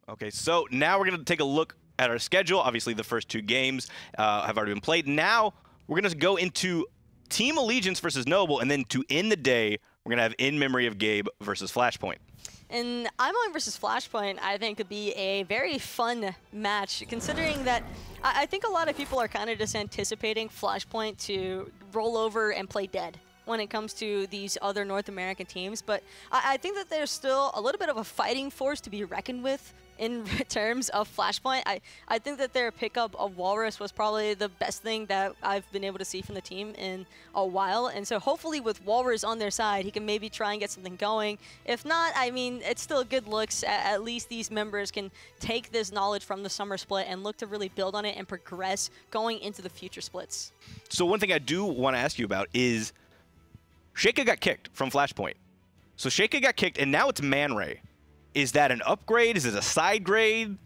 Okay, so now we're going to take a look at our schedule. Obviously, the first 2 games have already been played. Now we're going to go into Team Allegiance versus Noble, and then to end the day, we're going to have In Memory of Gabe versus Flashpoint. And Imoen versus Flashpoint, I think, could be a very fun match, considering that I think a lot of people are kind of just anticipating Flashpoint to roll over and play dead when it comes to these other North American teams. But I think that there's still a little bit of a fighting force to be reckoned with in terms of Flashpoint. I think that their pickup of Walrus was probably the best thing that I've been able to see from the team in a while. And so hopefully with Walrus on their side, he can maybe try and get something going. If not, I mean, it's still good looks. At least these members can take this knowledge from the summer split and look to really build on it and progress going into the future splits. So one thing I do want to ask you about is Sheikah got kicked from Flashpoint. So Sheikah got kicked, and now it's Man Ray. Is that an upgrade? Is it a side grade?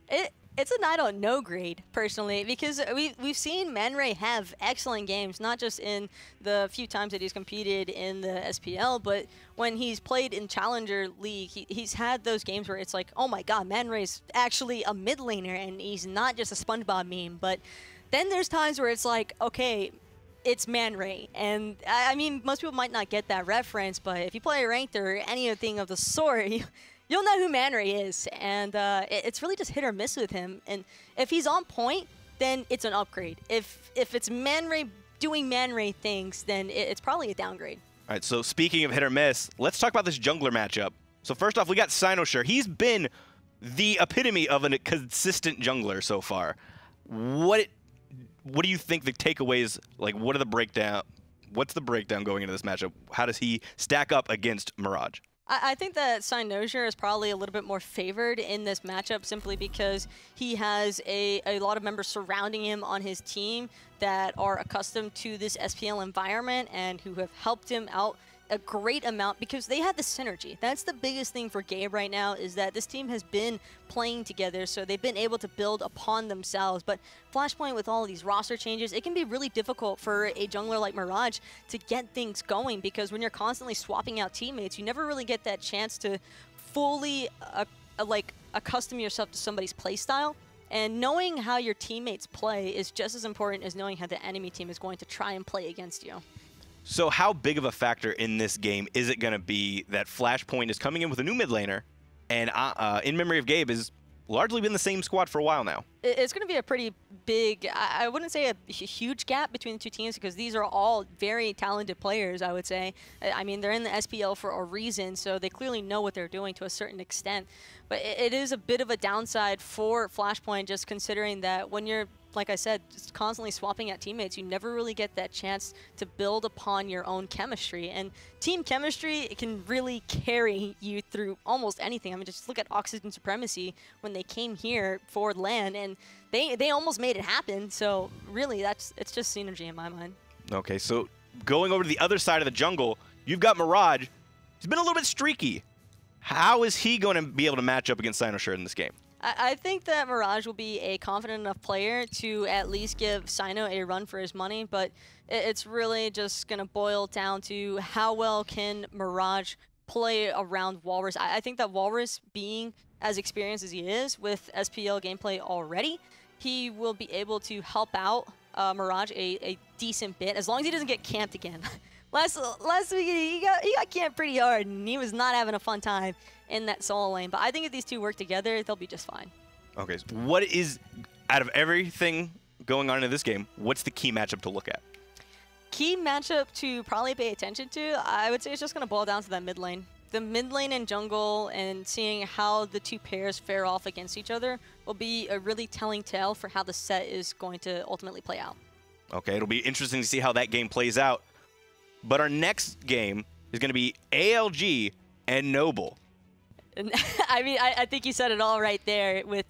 It's an I don't know grade, personally, because we've seen Man Ray have excellent games, not just in the few times that he's competed in the SPL, but when he's played in Challenger League, he's had those games where it's like, oh my god, Man Ray's actually a mid laner, and he's not just a SpongeBob meme. But then there's times where it's like, okay, it's Man Ray. And I mean, most people might not get that reference, but if you play ranked or anything of the sort, you'll know who Man Ray is. And it's really just hit or miss with him. And if he's on point, then it's an upgrade. If it's Man Ray doing Man Ray things, then it's probably a downgrade. All right, so speaking of hit or miss, let's talk about this jungler matchup. So first off, we got Cynosure. He's been the epitome of a consistent jungler so far. What do you think the takeaways, like, what's the breakdown going into this matchup? How does he stack up against Mirage? I think that Cynosure is probably a little bit more favored in this matchup simply because he has a lot of members surrounding him on his team that are accustomed to this SPL environment and who have helped him out a great amount because they have the synergy. That's the biggest thing for Gabe right now, is that this team has been playing together, so they've been able to build upon themselves. But Flashpoint, with all of these roster changes, it can be really difficult for a jungler like Mirage to get things going, because when you're constantly swapping out teammates, you never really get that chance to fully accustom yourself to somebody's playstyle. And knowing how your teammates play is just as important as knowing how the enemy team is going to try and play against you. So how big of a factor in this game is it going to be that Flashpoint is coming in with a new mid laner, and In Memory of Gabe has largely been the same squad for a while now? It's going to be a pretty big, I wouldn't say a huge gap between the two teams, because these are all very talented players, I would say. I mean, they're in the SPL for a reason, so they clearly know what they're doing to a certain extent. But it is a bit of a downside for Flashpoint, just considering that when you're, like I said, just constantly swapping out teammates, you never really get that chance to build upon your own chemistry. And team chemistry, it can really carry you through almost anything. I mean, just look at Oxygen Supremacy when they came here for LAN, and they almost made it happen. So really, it's just synergy in my mind. Okay, so going over to the other side of the jungle, you've got Mirage. He's been a little bit streaky. How is he going to be able to match up against Cynosure in this game? I think that Mirage will be a confident enough player to at least give Cyno a run for his money, but it's really just going to boil down to how well can Mirage play around Walrus. I think that Walrus, being as experienced as he is with SPL gameplay already, he will be able to help out Mirage a decent bit, as long as he doesn't get camped again. Last week, he got camped pretty hard, and he was not having a fun time in that solo lane. But I think if these two work together, they'll be just fine. Okay, so what is, out of everything going on in this game, what's the key matchup to look at? Key matchup to probably pay attention to, I would say it's just going to boil down to that mid lane. The mid lane and jungle, and seeing how the two pairs fare off against each other will be a really telling tale for how the set is going to ultimately play out. Okay, it'll be interesting to see how that game plays out. But our next game is going to be ALG and Noble. I mean, I think you said it all right there with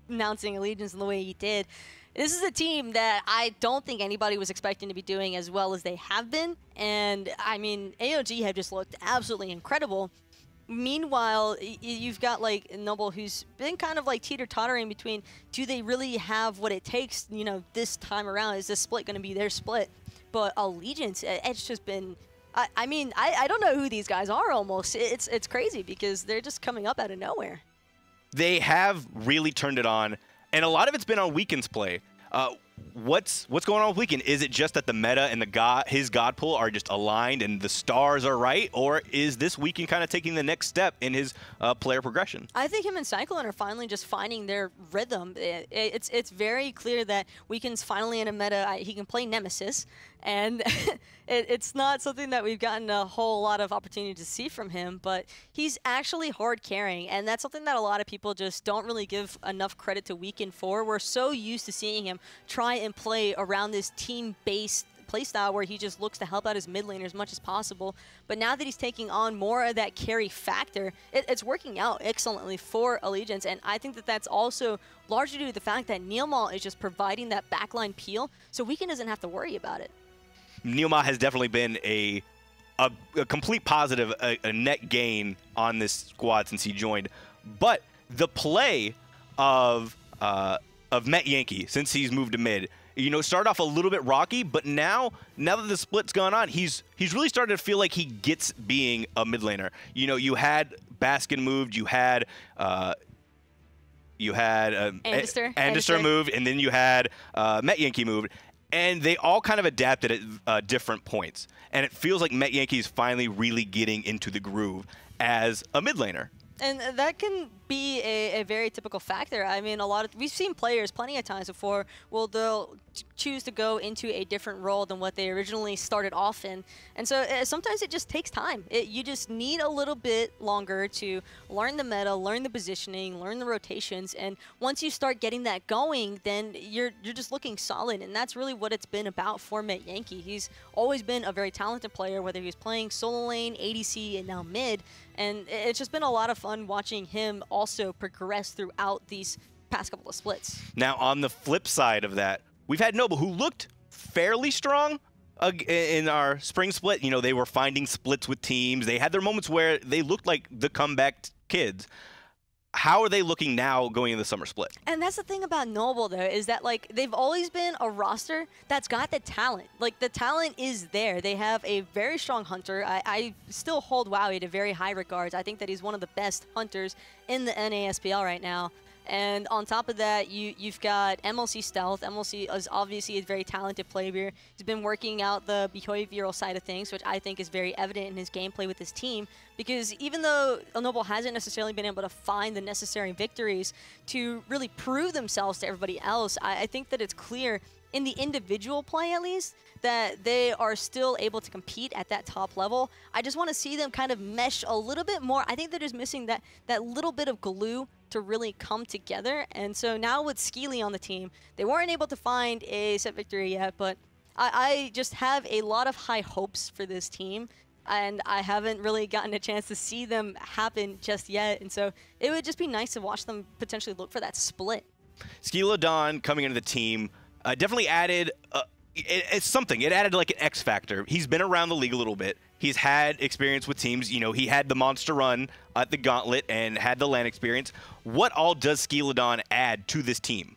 announcing Allegiance in the way you did. This is a team that I don't think anybody was expecting to be doing as well as they have been. And, I mean, ALG have just looked absolutely incredible. Meanwhile, you've got, like, Noble, who's been kind of, like, teeter-tottering between, do they really have what it takes, you know, this time around? Is this split going to be their split? But Allegiance, it's just been, I mean, I don't know who these guys are almost. It's crazy because they're just coming up out of nowhere. they have really turned it on, and a lot of it's been on Weekend's play. What's going on with Weekend? Is it just that the meta and his god pool are just aligned and the stars are right, or is this Weekend kind of taking the next step in his player progression? I think him and Cyclone are finally just finding their rhythm. It's very clear that Weekend's finally in a meta. He can play Nemesis, and it's not something that we've gotten a whole lot of opportunity to see from him, but he's actually hard carrying, and that's something that a lot of people just don't really give enough credit to Weekend for. We're so used to seeing him try and play around this team-based playstyle where he just looks to help out his mid laner as much as possible. But now that he's taking on more of that carry factor, it's working out excellently for Allegiance. And I think that that's also largely due to the fact that NeiruMah is just providing that backline peel, so Weekend doesn't have to worry about it. NeiruMah has definitely been a complete positive, a net gain on this squad since he joined. But the play of Metyankey since he's moved to mid, you know, started off a little bit rocky, but now that the split's gone on, he's really started to feel like he gets being a mid laner. You know, you had Baskin moved, you had Anderster moved, and then you had Metyankey moved. And they all kind of adapted at different points. And it feels like Metyankey is finally really getting into the groove as a mid laner. And that can be a very typical factor. I mean, we've seen players plenty of times before, well, they'll choose to go into a different role than what they originally started off in. And so sometimes it just takes time. You just need a little bit longer to learn the meta, learn the positioning, learn the rotations. And once you start getting that going, then you're just looking solid. And that's really what it's been about for Metyankey. He's always been a very talented player, whether he was playing solo lane, ADC, and now mid. And it's just been a lot of fun watching him also progress throughout these past couple of splits. Now, on the flip side of that, we've had Noble, who looked fairly strong in our spring split. You know, they were finding splits with teams. They had their moments where they looked like the comeback kids. How are they looking now going into the summer split? And that's the thing about Noble, though, is that, like, they've always been a roster that's got the talent. Like, the talent is there. They have a very strong hunter. I still hold Wowy to very high regards. I think that he's one of the best hunters in the NASPL right now. And on top of that, you've got MLC Stealth. MLC is obviously a very talented player. He's been working out the behavioral side of things, which I think is very evident in his gameplay with his team. Because even though Noble hasn't necessarily been able to find the necessary victories to really prove themselves to everybody else, I think that it's clear in the individual play, at least, that they are still able to compete at that top level. I just want to see them kind of mesh a little bit more. I think they're just missing that little bit of glue to really come together. And so now with Skeeledon on the team, they weren't able to find a set victory yet, but I just have a lot of high hopes for this team, and I haven't really gotten a chance to see them happen just yet. And so it would just be nice to watch them potentially look for that split. Skeeledon coming into the team definitely added it's something. It added like an X factor. He's been around the league a little bit. He's had experience with teams. You know, he had the monster run at the Gauntlet and had the LAN experience. What all does Skeeledon add to this team?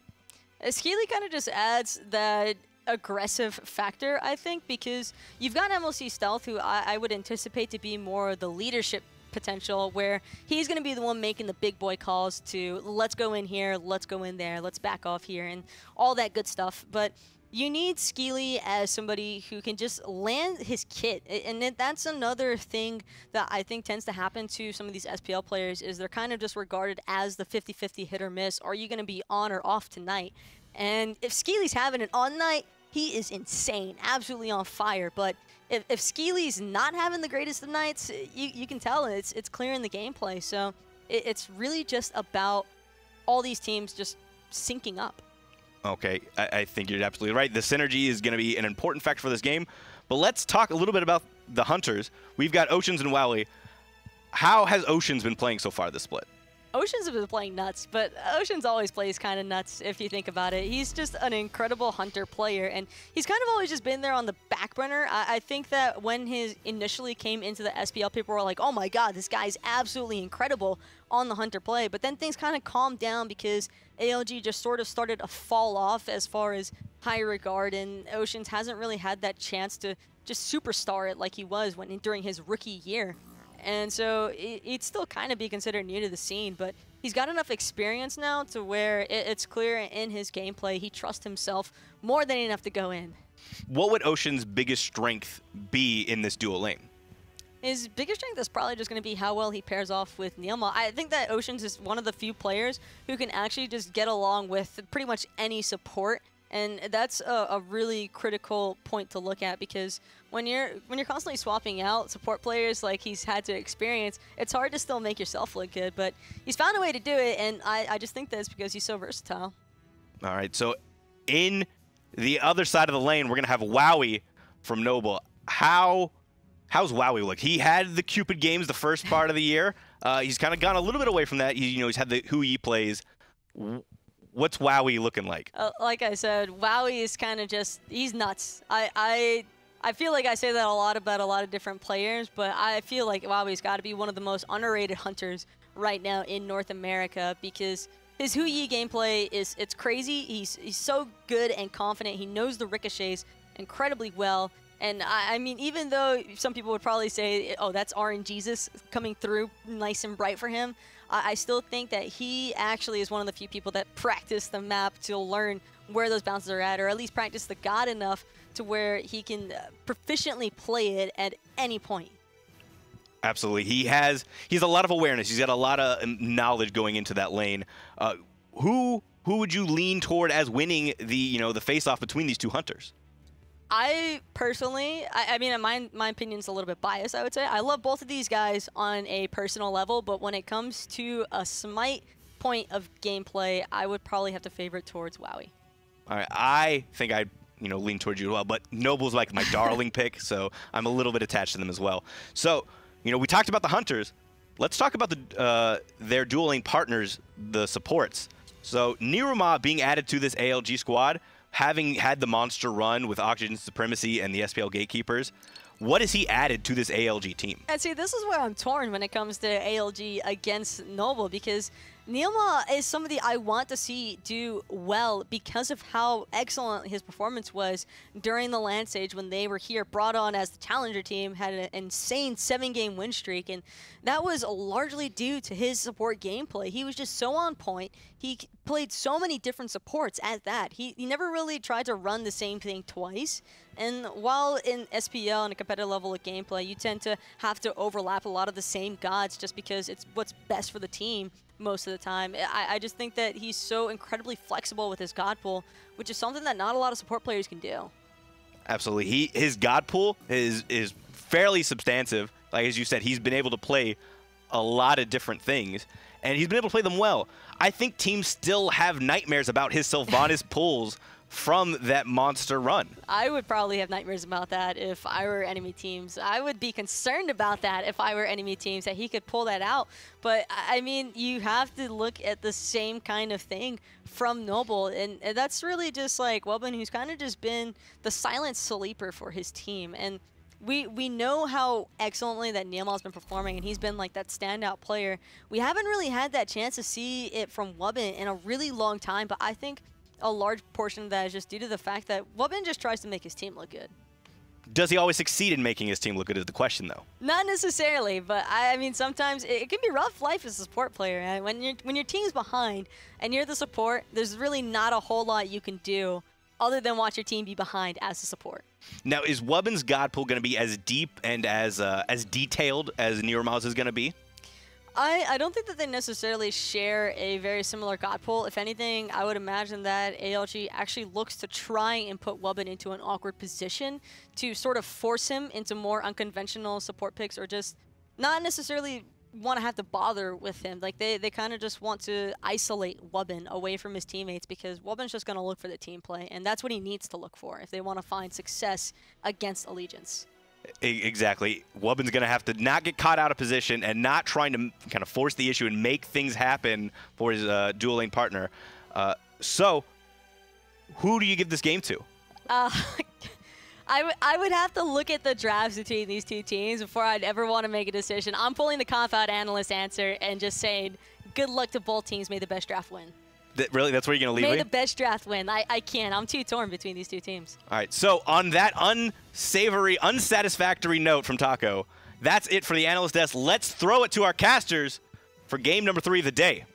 Skeely kind of just adds that aggressive factor, I think, because you've got MLC Stealth, who I would anticipate to be more the leadership potential, where he's going to be the one making the big boy calls to let's go in here, let's go in there, let's back off here, and all that good stuff. But you need Skeely as somebody who can just land his kit. And that's another thing that I think tends to happen to some of these SPL players, is they're kind of just regarded as the 50-50 hit or miss. Are you going to be on or off tonight? And if Skeely's having an on night, he is insane, absolutely on fire. But if Skeely's not having the greatest of nights, you can tell it's clear in the gameplay. So it's really just about all these teams just syncing up. Okay, I think you're absolutely right. The synergy is going to be an important factor for this game. But let's talk a little bit about the Hunters. We've got Oceans and Wowy. How has Oceans been playing so far this split? Oceans has been playing nuts, but Oceans always plays kind of nuts if you think about it. He's just an incredible hunter player, and he's kind of always just been there on the back burner. I think that when he initially came into the SPL, people were like, oh my god, this guy's absolutely incredible on the hunter play. But then things kind of calmed down because ALG just sort of started to fall off as far as high regard, and Oceans hasn't really had that chance to just superstar it like he was during his rookie year. And so he'd still kind of be considered new to the scene, but he's got enough experience now to where it's clear in his gameplay he trusts himself more than enough to go in. What would Ocean's biggest strength be in this dual lane? His biggest strength is probably just going to be how well he pairs off with NeiruMah. I think that Oceans is one of the few players who can actually just get along with pretty much any support, and that's a really critical point to look at, because when you're constantly swapping out support players like he's had to experience, it's hard to still make yourself look good, but he's found a way to do it, and I just think that's because he's so versatile. All right, so in the other side of the lane, we're going to have Wowy from Noble. How's Wowy look? He had the Cupid games the first part of the year. He's kind of gone a little bit away from that. He's had the Hui plays. What's Wowy looking like? Like I said, Wowy is kind of just, he's nuts. I feel like I say that a lot about a lot of different players, but I feel like Wowy's got to be one of the most underrated hunters right now in North America, because his Hui gameplay it's crazy. He's so good and confident. He knows the ricochets incredibly well. And I mean, even though some people would probably say, oh, that's RNGesus coming through nice and bright for him, I still think that he actually is one of the few people that practice the map to learn where those bounces are at, or at least practice the god enough to where he can proficiently play it at any point. Absolutely. He has a lot of awareness. He's got a lot of knowledge going into that lane. Who would you lean toward as winning the face-off between these two hunters? I personally, I mean, my opinion's a little bit biased, I would say. I love both of these guys on a personal level, but when it comes to a Smite point of gameplay, I would probably have to favor it towards Wowy. All right, I think I'd lean towards you as well, but Noble's like my darling pick, so I'm a little bit attached to them as well. So, we talked about the hunters. Let's talk about their dueling partners, the supports. So NeiruMah being added to this ALG squad, having had the monster run with Oxygen Supremacy and the SPL Gatekeepers, what has he added to this ALG team? And see, this is where I'm torn when it comes to ALG against Noble, because NeiruMah is somebody I want to see do well because of how excellent his performance was during the LAN stage when they were here, brought on as the challenger team, had an insane 7-game win streak, and that was largely due to his support gameplay. He was just so on point. He played so many different supports at that. He never really tried to run the same thing twice. And while in SPL and a competitive level of gameplay, you tend to have to overlap a lot of the same gods just because it's what's best for the team most of the time. I just think that he's so incredibly flexible with his god pool, which is something that not a lot of support players can do. Absolutely. His god pool is fairly substantive. Like, as you said, he's been able to play a lot of different things, and he's been able to play them well. I think teams still have nightmares about his Sylvanas pulls from that monster run. I would probably have nightmares about that if I were enemy teams. I would be concerned about that if I were enemy teams, that he could pull that out. But, I mean, you have to look at the same kind of thing from Noble, and that's really just like Wubbn, who's kind of just been the silent sleeper for his team. And we know how excellently that NeiruMah's been performing, and he's been like that standout player. We haven't really had that chance to see it from Wubbn in a really long time, but I think a large portion of that is just due to the fact that Wubbn just tries to make his team look good. Does he always succeed in making his team look good is the question, though. Not necessarily, but I mean, sometimes it can be rough life as a support player. And when your team's behind and you're the support, there's really not a whole lot you can do other than watch your team be behind as a support. Now, is Wubbn's god pool going to be as deep and as detailed as NeiruMah's is going to be? I don't think that they necessarily share a very similar god pool. If anything, I would imagine that ALG actually looks to try and put Wubbn into an awkward position to sort of force him into more unconventional support picks, or just not necessarily want to have to bother with him. Like, they kind of just want to isolate Wubbn away from his teammates, because Wubbn's just going to look for the team play, and that's what he needs to look for if they want to find success against Allegiance. Exactly. Wubbn's going to have to not get caught out of position and not trying to kind of force the issue and make things happen for his dual lane partner. So, who do you give this game to? I would have to look at the drafts between these two teams before I'd ever want to make a decision. I'm pulling the conf-out analyst answer and just saying, good luck to both teams. May the best draft win. Really? That's where you're going to leave May me? the best draft win. I can't. I'm too torn between these two teams. All right. So on that unsavory, unsatisfactory note from Taco, that's it for the analyst desk. Let's throw it to our casters for game number 3 of the day.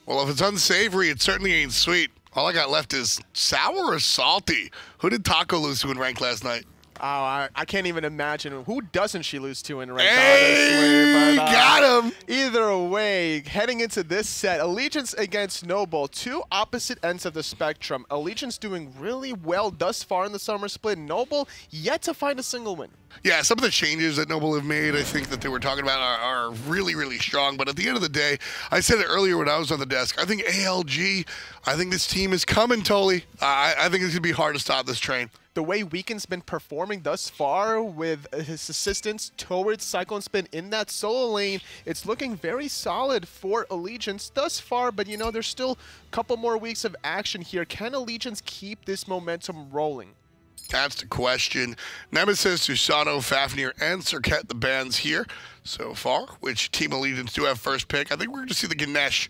Well, if it's unsavory, it certainly ain't sweet. All I got left is sour or salty. Who did Taco lose to in ranked last night? Oh, I can't even imagine. Who doesn't she lose to in ranked, Hey, honestly? But, got him! Either way, heading into this set, Allegiance against Noble, two opposite ends of the spectrum. Allegiance doing really well thus far in the summer split. Noble yet to find a single win. Yeah, some of the changes that Noble have made, I think that they were talking about are really, really strong. But at the end of the day, I said it earlier when I was on the desk, I think ALG, I think this team is coming, Tolly. I think it's going to be hard to stop this train. The way Weekend's been performing thus far with his assistance towards CycloneSpin in that solo lane, it's looking very solid for Allegiance thus far, but you know, there's still a couple more weeks of action here. Can Allegiance keep this momentum rolling? That's the question. Nemesis, Usano, Fafnir, and Serket, the bans here so far, which Team Allegiance do have first pick. I think we're going to see the Ganesh,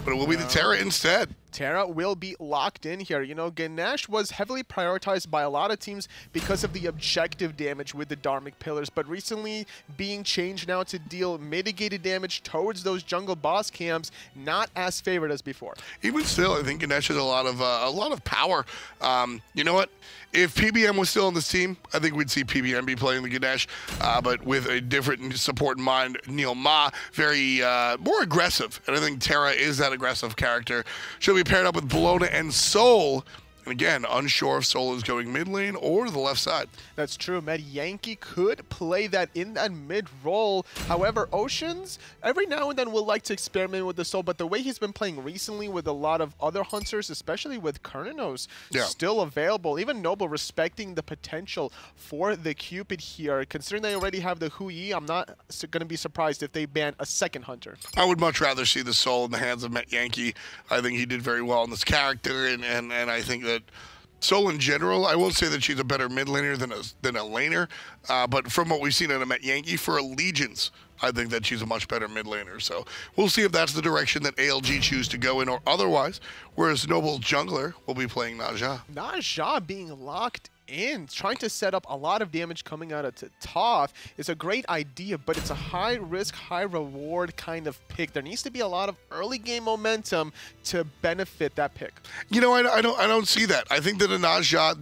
but it will be the Terra instead. Terra will be locked in here. You know, Ganesh was heavily prioritized by a lot of teams because of the objective damage with the Dharmic Pillars, but recently being changed now to deal mitigated damage towards those jungle boss camps, not as favored as before. Even still, I think Ganesh has a lot of power. You know what? If PBM was still on this team, I think we'd see PBM be playing the Ganesh, but with a different support in mind. NeiruMah, very more aggressive, and I think Terra is that aggressive character. She'll be paired up with Bellona and Soul. And again, unsure if Soul is going mid lane or the left side. That's true. Metyankey could play that in that mid role. However, Oceans, every now and then will like to experiment with the Soul, but the way he's been playing recently with a lot of other hunters, especially with Kernanos, still available. Even Noble respecting the potential for the Cupid here. Considering they already have the Hui, I'm not going to be surprised if they ban a second hunter. I would much rather see the Soul in the hands of Metyankey. I think he did very well in this character, and I think that Soul in general, I won't say that she's a better mid laner than a laner, but from what we've seen in a Metyankey for Allegiance, I think that she's a much better mid laner. So we'll see if that's the direction that ALG choose to go in or otherwise, whereas Noble's jungler will be playing Naja. Naja being locked in, trying to set up a lot of damage coming out of Thoth is a great idea, but it's a high risk, high reward kind of pick. There needs to be a lot of early game momentum to benefit that pick. You know, I don't see that. I think that a Naja,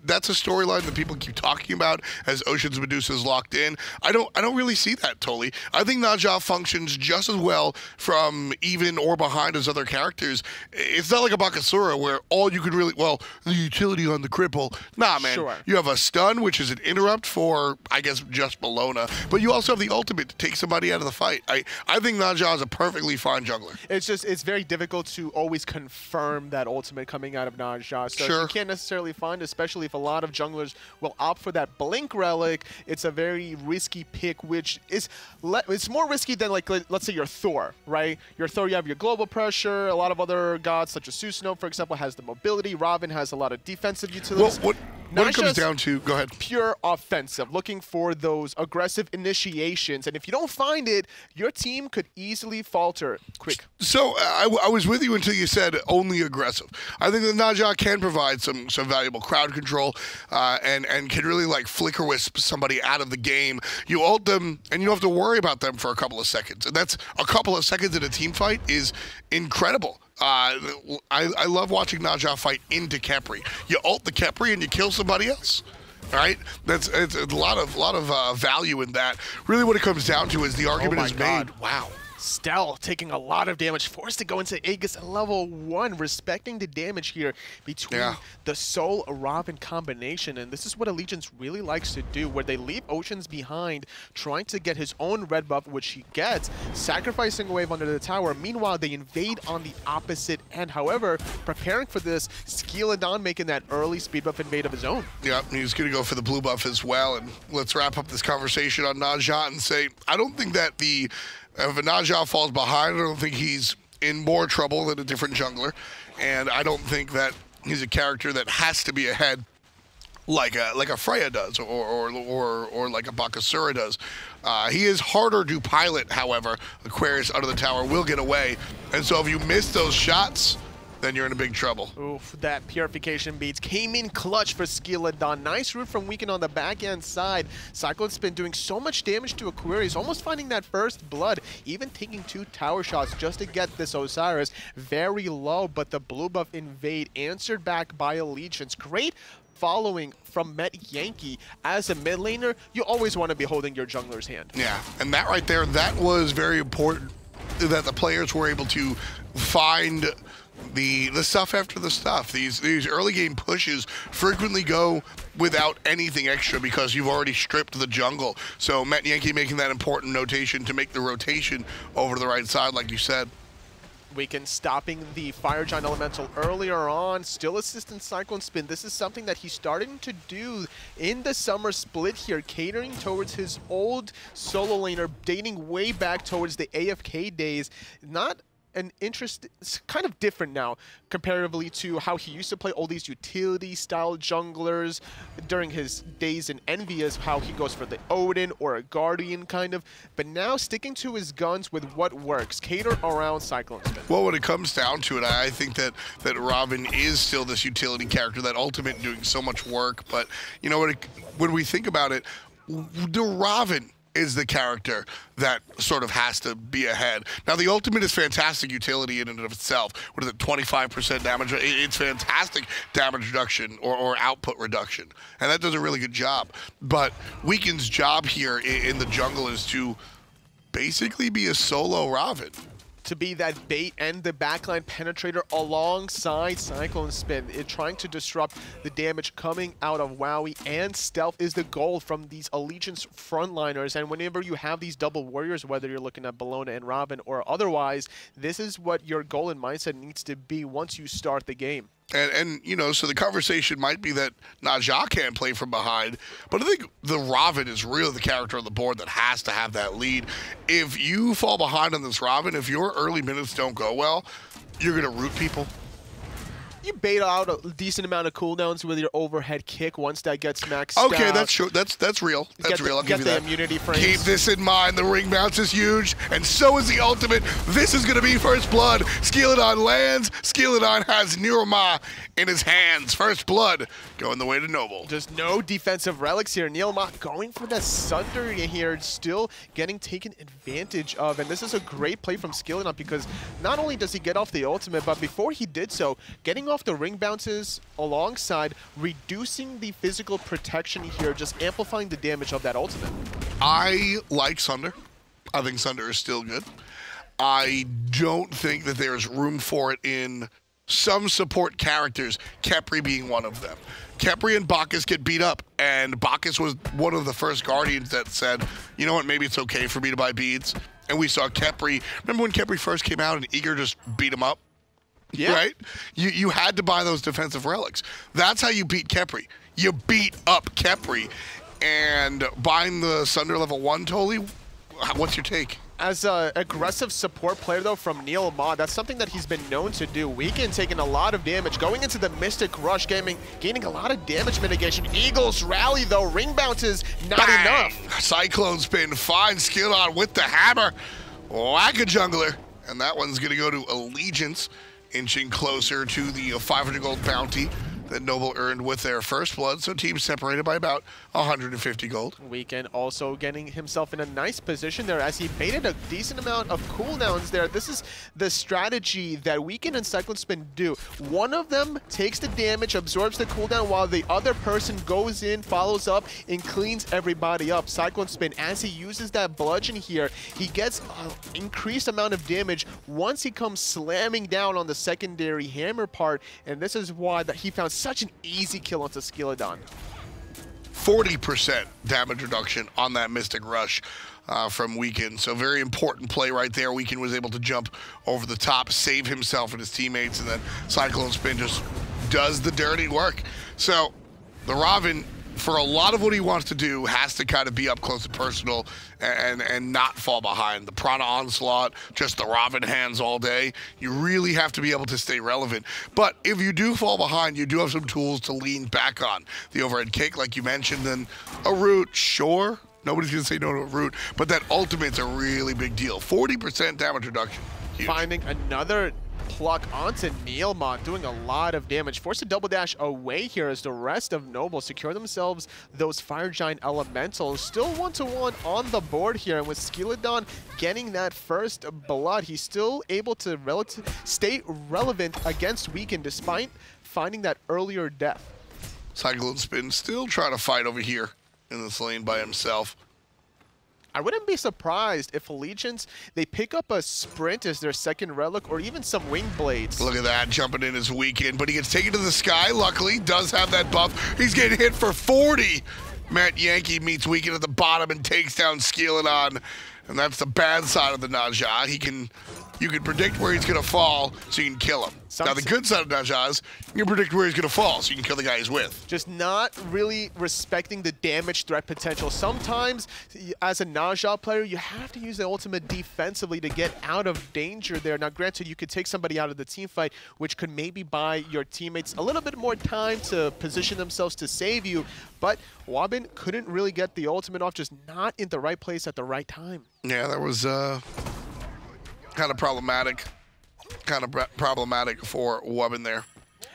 that's a storyline that people keep talking about as Ocean's Medusa is locked in. I don't really see that, totally. I think Naja functions just as well from even or behind as other characters. It's not like a Bakasura where all you could really, well, the utility on the cripple. Nah, man. Sure. You have a stun, which is an interrupt for, I guess, just Bellona, but you also have the ultimate to take somebody out of the fight. I think Naja is a perfectly fine jungler. It's very difficult to always confirm that ultimate coming out of Naja. So Sure. you can't necessarily find, especially if a lot of junglers will opt for that Blink Relic. It's a very risky pick, which is it's more risky than, like, let's say your Thor, right? Your Thor, you have your global pressure. A lot of other gods, such as Susno, for example, has the mobility. Ravana has a lot of defensive utilities. Well, what it comes down to, go ahead. Pure offensive, looking for those aggressive initiations. And if you don't find it, your team could easily falter quick. So I was with you until you said only aggressive. I think that Naja can provide some valuable crowd control and can really, like, flicker wisp somebody out of the game. You ult them, and you don't have to worry about them for a couple of seconds. And that's a couple of seconds in a team fight is incredible. I love watching Naja fight into Khepri. You ult the Khepri and you kill somebody else. Right? It's a lot of value in that. Really what it comes down to is the argument is made. Wow. Stell taking a lot of damage, forced to go into Aegis at level 1, respecting the damage here between the Soul Ravana combination. And this is what Allegiance really likes to do, where they leave Oceans behind, trying to get his own red buff, which he gets, sacrificing a wave under the tower. Meanwhile, they invade on the opposite end. However, preparing for this, Skeeledon making that early speed buff invade of his own. Yeah, he's going to go for the blue buff as well. And let's wrap up this conversation on Naja and say, I don't think that if a Naja falls behind, I don't think he's in more trouble than a different jungler. And I don't think that he's a character that has to be ahead like a Freya does or like a Bakasura does. He is harder to pilot, however. Aquarius under the tower will get away. And so if you miss those shots, then you're in a big trouble. Oof, that Purification Beads came in clutch for Skeeledon. Nice root from Wubbn on the backhand side. CycloneSpin doing so much damage to Aquarius, almost finding that first blood, even taking 2 tower shots just to get this Osiris very low, but the blue buff invade answered back by Allegiance. Great following from Metyankey. As a mid laner, you always want to be holding your jungler's hand. Yeah, and that right there, that was very important, that the players were able to find the stuff after the stuff. These early game pushes frequently go without anything extra because you've already stripped the jungle. So Metyankey making that important notation to make the rotation over to the right side, like you said. Wubbn stopping the Fire Giant Elemental earlier on, still assisting CycloneSpin. This is something that he's starting to do in the summer split here, catering towards his old solo laner, dating way back towards the AFK days. Not an interest, it's kind of different now comparatively to how he used to play all these utility style junglers during his days in Envious, how he goes for the Odin or a Guardian kind of, but now sticking to his guns with what works, cater around CycloneSpin. Well, when it comes down to it, I think that Ravana is still this utility character, that ultimate doing so much work, but you know, when we think about it, the Ravana is the character that sort of has to be ahead. Now, the ultimate is fantastic utility in and of itself. What is it, 25% damage? It's fantastic damage reduction or output reduction, and that does a really good job. But Wubbn's job here in the jungle is to basically be a solo Ravana. To be that bait and the backline penetrator alongside CycloneSpin, trying to disrupt the damage coming out of Wowy, and stealth is the goal from these Allegiance frontliners. And whenever you have these double warriors, whether you're looking at Bellona and Ravana or otherwise, this is what your goal and mindset needs to be once you start the game. And you know, so the conversation might be that Najah can't play from behind, but I think the Ravana is really the character on the board that has to have that lead. If you fall behind on this Ravana, if your early minutes don't go well, you're going to root people. You bait out a decent amount of cooldowns with your overhead kick once that gets maxed out. Okay, that's true. That's real. That's real. I'll give you that. Get the immunity frames. Keep this in mind. The ring bounce is huge, and so is the ultimate. This is going to be first blood. Skeeledon lands. Skeeledon has NeiruMah in his hands. First blood going the way to Noble. Just no defensive relics here. NeiruMah going for the Sunder here, still getting taken advantage of. And this is a great play from Skeeledon because not only does he get off the ultimate, but before he did so, getting off the ring bounces alongside reducing the physical protection here, just amplifying the damage of that ultimate. I like Sunder. I think Sunder is still good. I don't think that there's room for it in some support characters, Khepri being one of them. Khepri and Bacchus get beat up, and Bacchus was one of the first Guardians that said, you know what, maybe it's okay for me to buy beads. And we saw Khepri, remember when Khepri first came out and Eager just beat him up? Yeah. Right? You had to buy those defensive relics. That's how you beat Khepri. You beat up Khepri. And buying the Sunder level 1, Toli, what's your take? As an aggressive support player, though, from NeiruMah, that's something that he's been known to do. Wubbn taking a lot of damage, going into the Mystic Rush, gaining a lot of damage mitigation. Eagles rally, though. Ring bounces, not enough. CycloneSpin finds Skeeledon with the hammer. Whack a jungler. And that one's going to go to Allegiance, inching closer to the 500 gold bounty that Noble earned with their first blood, so teams separated by about 150 gold. Wubbn also getting himself in a nice position there as he baited a decent amount of cooldowns there. This is the strategy that Wubbn and CycloneSpin do. One of them takes the damage, absorbs the cooldown, while the other person goes in, follows up, and cleans everybody up. CycloneSpin, as he uses that bludgeon here, he gets an increased amount of damage once he comes slamming down on the secondary hammer part, and this is why that he found such an easy kill onto Skeeledon. 40% damage reduction on that Mystic Rush from Wubbn. So very important play right there. Wubbn was able to jump over the top, save himself and his teammates, and then CycloneSpin just does the dirty work. So the Ravana, for a lot of what he wants to do, has to kind of be up close and personal and not fall behind. The Prana Onslaught, just the Ravana hands all day. You really have to be able to stay relevant. But if you do fall behind, you do have some tools to lean back on. The overhead kick, like you mentioned, then a root, sure. Nobody's going to say no to a root, but that ultimate's a really big deal. 40% damage reduction. Huge. Finding another pluck onto NeiruMah, doing a lot of damage. Forced to double dash away here as the rest of Noble secure themselves those Fire Giant Elementals. Still 1-1 on the board here, and with Skeeledon getting that first blood, he's still able to stay relevant against Wubbn despite finding that earlier death. CycloneSpin still trying to fight over here in this lane by himself. I wouldn't be surprised if Allegiance, they pick up a Sprint as their second relic, or even some Wing Blades. Look at that, jumping in his weekend, but he gets taken to the sky. Luckily, does have that buff. He's getting hit for 40. Metyankey meets Weekend at the bottom and takes down Skeeledon. And that's the bad side of the Najah. You can predict where he's going to fall, so you can kill him. Now, the good side of Najah is you can predict where he's going to fall, so you can kill the guy he's with. Just not really respecting the damage threat potential. Sometimes, as a Najah player, you have to use the ultimate defensively to get out of danger there. Now, granted, you could take somebody out of the team fight, which could maybe buy your teammates a little bit more time to position themselves to save you, but Wubbn couldn't really get the ultimate off, just not in the right place at the right time. Yeah, that was kind of problematic for Wubbn there.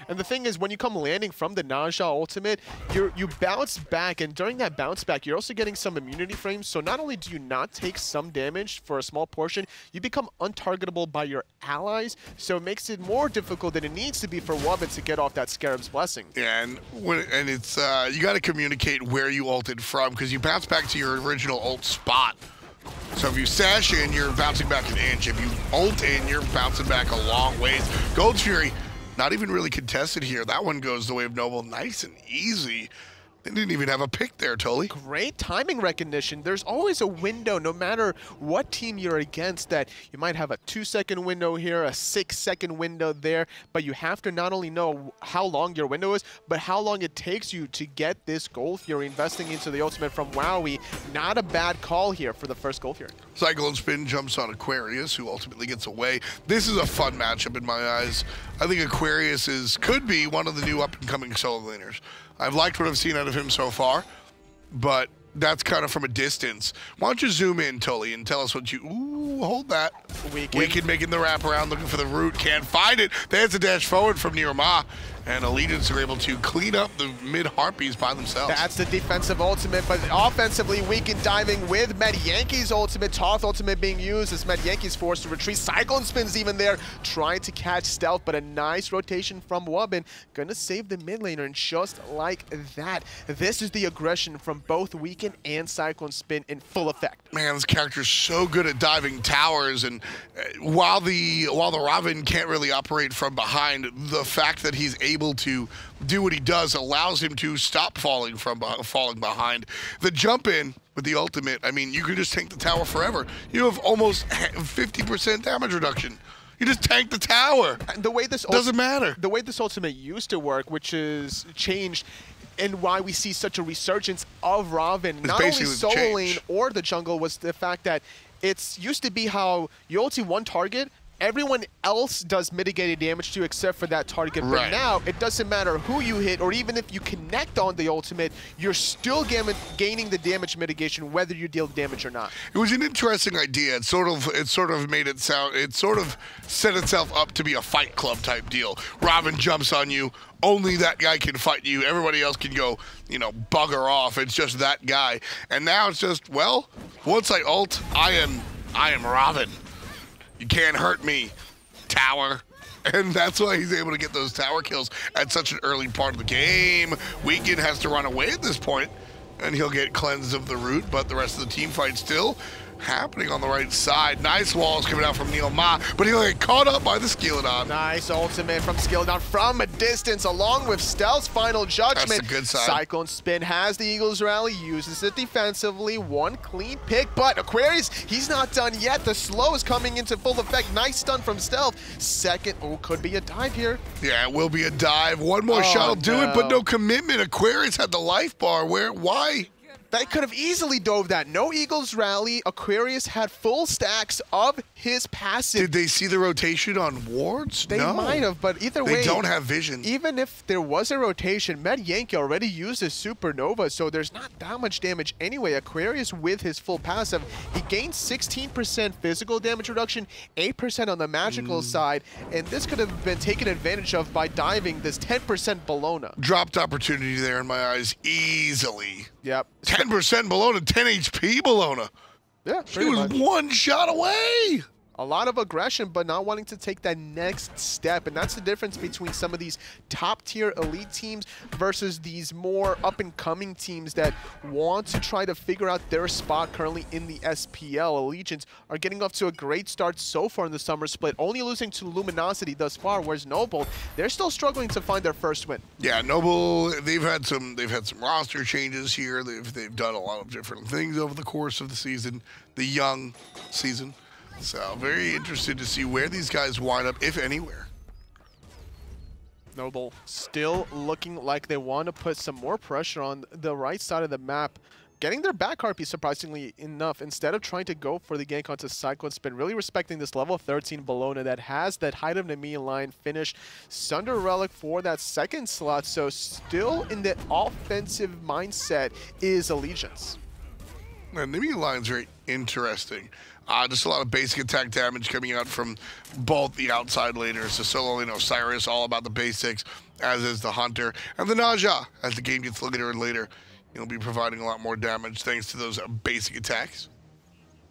And the thing is, when you come landing from the Najah ultimate, you bounce back, and during that bounce back, you're also getting some immunity frames. So not only do you not take some damage for a small portion, you become untargetable by your allies. So it makes it more difficult than it needs to be for Wubbn to get off that Scarab's Blessing. Yeah, and it's you got to communicate where you ulted from, because you bounce back to your original ult spot. So if you sash in, you're bouncing back an inch. If you ult in, you're bouncing back a long ways. Gold Fury, not even really contested here. That one goes the way of Noble, nice and easy. They didn't even have a pick there, Tully. Great timing recognition. There's always a window, no matter what team you're against, that you might have a 2-second window here, a 6-second window there, but you have to not only know how long your window is, but how long it takes you to get this Gold Fury. Investing into the ultimate from Wowy, not a bad call here for the first Gold Fury. CycloneSpin jumps on Aquarius, who ultimately gets away. This is a fun matchup in my eyes. I think Aquarius could be one of the new up-and-coming solo laners. I've liked what I've seen out of him so far, but that's kind of from a distance. Why don't you zoom in, Tully, and tell us what you... Ooh, hold that. Weekend making the wraparound, looking for the root, can't find it. There's a dash forward from NeiruMah, and Allegiance are able to clean up the mid-Harpies by themselves. That's the defensive ultimate, but offensively, Weekend diving with Metyankey's ultimate, Thoth ultimate being used as Metyankey's forced to retreat. CycloneSpin's even there, trying to catch stealth, but a nice rotation from Wubbn, gonna save the mid laner, and just like that, this is the aggression from both Weekend and CycloneSpin in full effect. Man, this character's so good at diving towers, and while the Ravana can't really operate from behind, the fact that he's able to do what he does allows him to stop falling behind. The jump in with the ultimate, I mean, you can just tank the tower forever. You have almost 50% damage reduction. You just tank the tower. And the way this doesn't matter. The way this ultimate used to work, which is changed, and why we see such a resurgence of Ravana, not only solo lane or the jungle, was the fact that it's used to be how you ulti one target, everyone else does mitigated damage to you except for that target. Right. But now, it doesn't matter who you hit, or even if you connect on the ultimate, you're still gaining the damage mitigation whether you deal damage or not. It was an interesting idea. It sort of made it sound, it sort of set itself up to be a Fight Club type deal. Ravana jumps on you, only that guy can fight you. Everybody else can go, you know, bugger off. It's just that guy. And now it's just, well, once I ult, I am Ravana. You can't hurt me, tower. And that's why he's able to get those tower kills at such an early part of the game. Weekend has to run away at this point, and he'll get cleansed of the root, but the rest of the team fight still happening on the right side. Nice walls coming out from NeiruMah, but he'll get caught up by the Skeeledon. Nice ultimate from Skeeledon from a distance, along with Stealth's final judgment. That's the good side. CycloneSpin has the Eagles rally, uses it defensively, one clean pick, but Aquarius, he's not done yet. The slow is coming into full effect. Nice stun from Stealth. Second, could be a dive here. Yeah, it will be a dive. One more shot will do it, but no commitment. Aquarius had the life bar. Why? They could have easily dove that. No Eagles rally. Aquarius had full stacks of his passive. Did they see the rotation on wards? They no. might have, but either way. They don't have vision. Even if there was a rotation, Metyankey already used his supernova, so there's not that much damage anyway. Aquarius with his full passive, he gained 16% physical damage reduction, 8% on the magical side, and this could have been taken advantage of by diving this 10% Bellona. Dropped opportunity there in my eyes easily. Yep. 10% Bellona, 10 HP Bellona. Yeah, He was one shot away. A lot of aggression, but not wanting to take that next step. And that's the difference between some of these top-tier elite teams versus these more up-and-coming teams that want to try to figure out their spot currently in the SPL. Allegiance are getting off to a great start so far in the summer split, only losing to Luminosity thus far, whereas Noble, they're still struggling to find their first win. Yeah, Noble, they've had some roster changes here. They've done a lot of different things over the course of the season, the young season. So, very interested to see where these guys wind up, if anywhere. Noble still looking like they want to put some more pressure on the right side of the map. Getting their back harpy, surprisingly enough, instead of trying to go for the gank onto CycloneSpin, really respecting this level 13 Bellona that has that height of Nemi line finish. Sunder Relic for that second slot, so still in the offensive mindset is Allegiance. And Nemi line's very interesting. Just a lot of basic attack damage coming out from both the outside laners. The solo lane Osiris, all about the basics, as is the Hunter. And the Naja, as the game gets later and later, he'll be providing a lot more damage thanks to those basic attacks.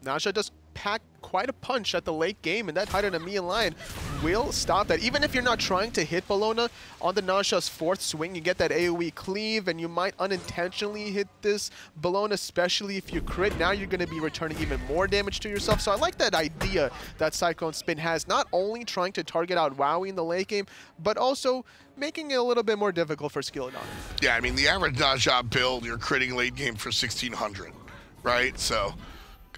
Naja does pack quite a punch at the late game, and that height on a Nemi line will stop that. Even if you're not trying to hit Bellona, on the Naja's fourth swing, you get that AoE cleave, and you might unintentionally hit this Bellona, especially if you crit. Now you're going to be returning even more damage to yourself. So I like that idea that CycloneSpin has, not only trying to target out Wowy in the late game, but also making it a little bit more difficult for Skeeledon. Yeah, I mean, the average Naja build, you're critting late game for 1,600, right? So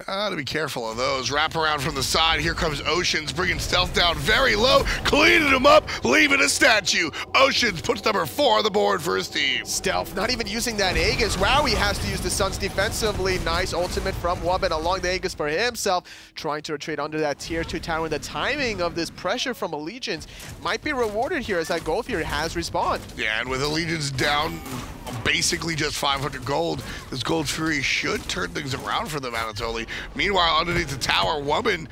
gotta be careful of those. Wrap around from the side. Here comes Oceans, bringing Stealth down very low, cleaning him up, leaving a statue. Oceans puts number 4 on the board for his team. Stealth, not even using that Aegis. Wowy has to use the Suns defensively. Nice ultimate from Wubbn along the Aegis for himself. Trying to retreat under that tier 2 tower. And the timing of this pressure from Allegiance might be rewarded here as that Golfier has respawned. Yeah, and with Allegiance down basically just 500 gold, this Gold Fury should turn things around for them, Anatoly. Meanwhile, underneath the tower, Wubbn,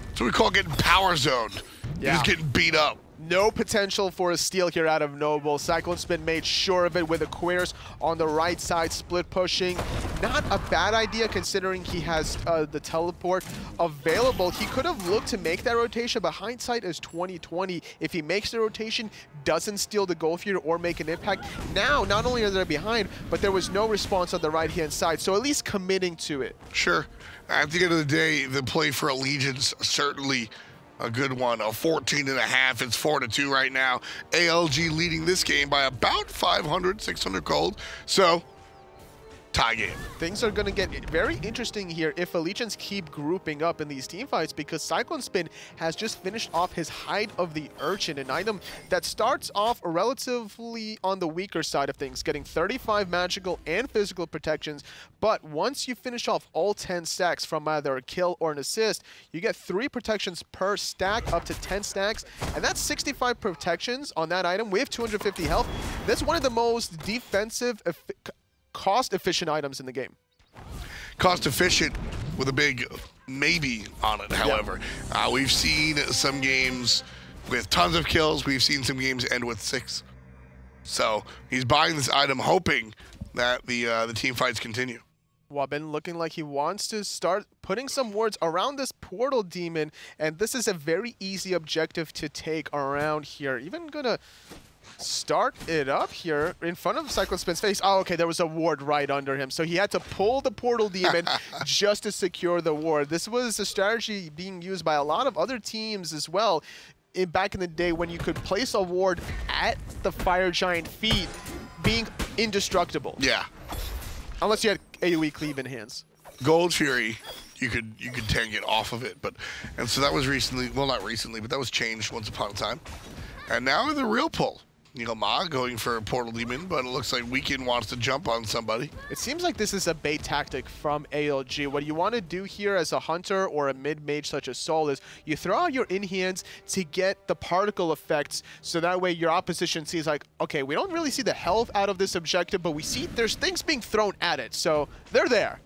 that's what we call getting power zoned. Yeah. He's getting beat up. No potential for a steal here out of Noble. CycloneSpin made sure of it with Aquarius on the right side, split pushing. Not a bad idea considering he has the teleport available. He could have looked to make that rotation, but hindsight is 20/20. If he makes the rotation, doesn't steal the Golfier or make an impact. Now, not only are they behind, but there was no response on the right-hand side, so at least committing to it. Sure. At the end of the day, the play for Allegiance certainly a good one. A 14.5. It's 4-2 right now. ALG leading this game by about 500, 600 gold. So, tie game. Things are going to get very interesting here if Allegiance keep grouping up in these team fights, because CycloneSpin has just finished off his Hide of the Urchin, an item that starts off relatively on the weaker side of things, getting 35 magical and physical protections, but once you finish off all 10 stacks from either a kill or an assist, you get 3 protections per stack, up to 10 stacks, and that's 65 protections on that item with 250 health. That's one of the most defensive, cost-efficient items in the game. Cost-efficient with a big maybe on it, however. Yeah. We've seen some games with tons of kills. We've seen some games end with 6. So he's buying this item hoping that the team fights continue. Wubbn looking like he wants to start putting some wards around this portal demon, and this is a very easy objective to take around here. Even gonna start it up here in front of CycloneSpin's face. Oh, okay, there was a ward right under him, so he had to pull the portal demon just to secure the ward. This was a strategy being used by a lot of other teams as well back in the day, when you could place a ward at the fire giant feet, being indestructible. Yeah. Unless you had AoE cleave in hands. Gold Fury, you could tank it off of it, and so that was recently, well, not recently, but that was changed once upon a time. And now the real pull. NeiruMah going for a Portal Demon, but it looks like Weekend wants to jump on somebody. It seems like this is a bait tactic from ALG. What you want to do here as a hunter or a mid-mage such as Soul is you throw out your in-hands to get the particle effects, so that way your opposition sees like, okay, we don't really see the health out of this objective, but we see there's things being thrown at it, so they're there.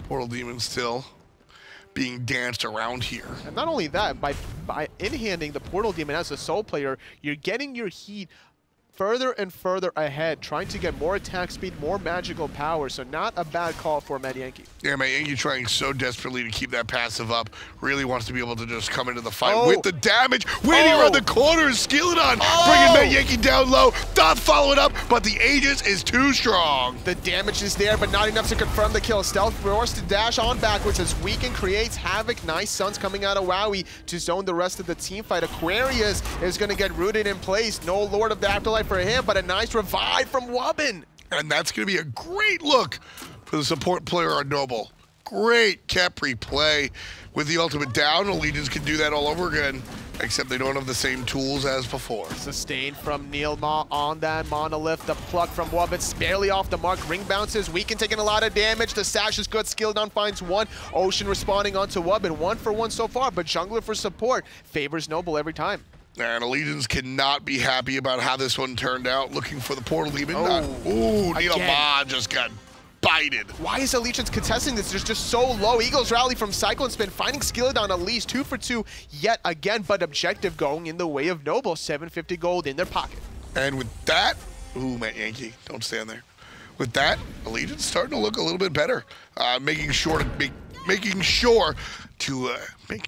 Portal Demon still being danced around here. And not only that, by in-handing the Portal Demon as a Soul player, you're getting your heat further and further ahead, trying to get more attack speed, more magical power, so not a bad call for Metyankey. Yeah, Metyankey trying so desperately to keep that passive up, really wants to be able to just come into the fight with the damage, waiting around the corner, Skeeledon bringing Metyankey down low, Thoth following up, but the Aegis is too strong. The damage is there, but not enough to confirm the kill. Stealth forced to dash on backwards as Weekend creates havoc. Nice Suns coming out of Wowy to zone the rest of the team fight. Aquarius is going to get rooted in place. No Lord of the Afterlife for him, but a nice revive from Wubbn. And that's going to be a great look for the support player on Noble. Great Khepri play. With the ultimate down, Allegiance can do that all over again, except they don't have the same tools as before. Sustained from NeiruMah on that monolith. The pluck from Wubbn, barely off the mark. Ring bounces. Weekend taking a lot of damage. The sash is good. Skeeledon finds one. Ocean responding onto Wubbn. 1 for 1 so far, but jungler for support favors Noble every time. And Allegiance cannot be happy about how this one turned out. Looking for the Portal Demon. NeiruMah just got bited. Why is Allegiance contesting this? They're just so low. Eagles rally from CycloneSpin, finding Skeeledon at least 2 for 2 yet again, but objective going in the way of Noble. 750 gold in their pocket. And with that, Metyankey, don't stand there. With that, Allegiance starting to look a little bit better. Making sure to make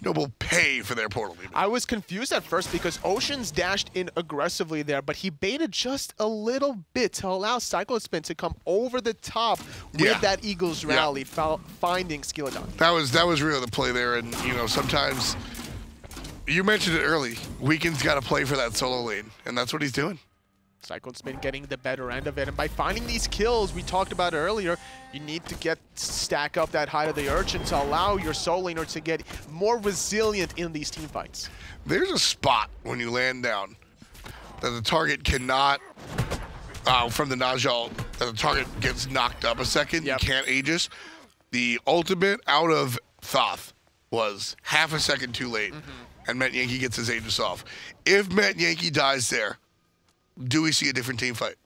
Noble pay for their Portal Demon. I was confused at first because Ocean's dashed in aggressively there, but he baited just a little bit to allow CycloneSpin to come over the top with that Eagles rally, finding Skeeledon. That was really the play there, and you know, sometimes you mentioned it early. Weekend's got to play for that solo lane, and that's what he's doing. CycloneSpin getting the better end of it, and by finding these kills, we talked about earlier, you need to stack up that Hide of the Urchin to allow your soul laner to get more resilient in these team fights. There's a spot when you land down that the target cannot, from the Najal, that the target gets knocked up a second, you can't Aegis. The ultimate out of Thoth was half a second too late, and Metyankey gets his Aegis off. If Metyankey dies there, do we see a different team fight?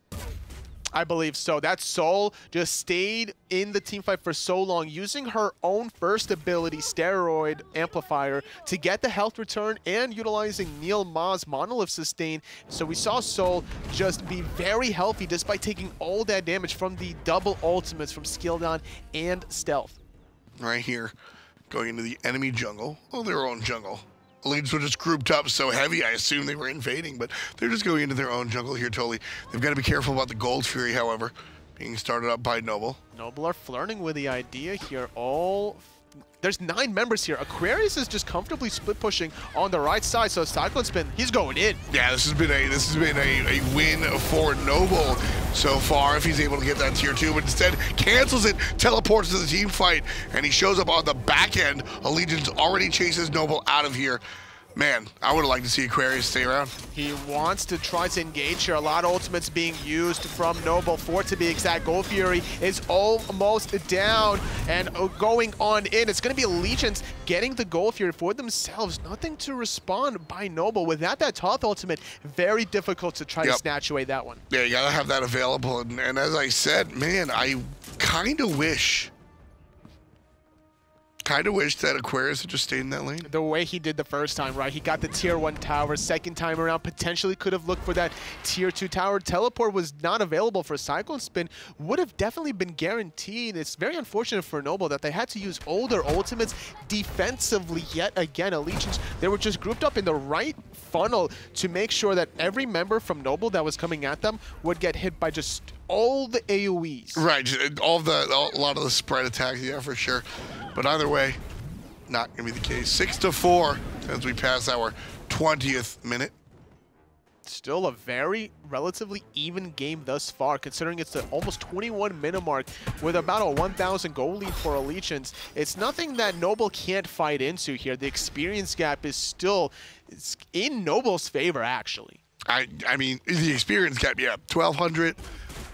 I believe so. That Soul just stayed in the team fight for so long, using her own first ability, Steroid Amplifier, to get the health return and utilizing NeiruMah's Monolith sustain. So we saw Soul just be very healthy despite taking all that damage from the double ultimates from Skeeledon and Stealth. Right here, going into the enemy jungle, their own jungle. Allegiance were just grouped up so heavy, I assume they were invading, but they're just going into their own jungle here totally. They've got to be careful about the Gold Fury, however, being started up by Noble. Noble are flirting with the idea here. There's 9 members here. Aquarius is just comfortably split pushing on the right side, so CycloneSpin, he's going in. Yeah, this has been a win for Noble so far if he's able to get that tier 2, but instead cancels it, teleports to the team fight, and he shows up on the back end. Allegiance already chases Noble out of here. Man, I would have liked to see Aquarius stay around. He wants to try to engage here. A lot of ultimates being used from Noble. 4 to be exact. Gold Fury is almost down and going on in. It's going to be Allegiance getting the Gold Fury for themselves. Nothing to respond by Noble. Without that Thoth ultimate, very difficult to try to snatch away that one. Yeah, you got to have that available. And as I said, man, I kind of wish that Aquarius had just stayed in that lane. The way he did the first time, right? He got the tier 1 tower. Second time around, potentially could have looked for that tier 2 tower. Teleport was not available for CycloneSpin. Would have definitely been guaranteed. It's very unfortunate for Noble that they had to use older ultimates defensively yet again. Allegiance, they were just grouped up in the right funnel to make sure that every member from Noble that was coming at them would get hit by just all the AoEs. Right, a lot of the spread attacks, yeah, for sure. But either way, not going to be the case. 6-4 as we pass our 20th minute. Still a very relatively even game thus far, considering it's the almost 21-minute mark with about a 1,000 goal lead for Allegiance. It's nothing that Noble can't fight into here. The experience gap is still in Noble's favor, actually. I mean, the experience gap, yeah, 1,200.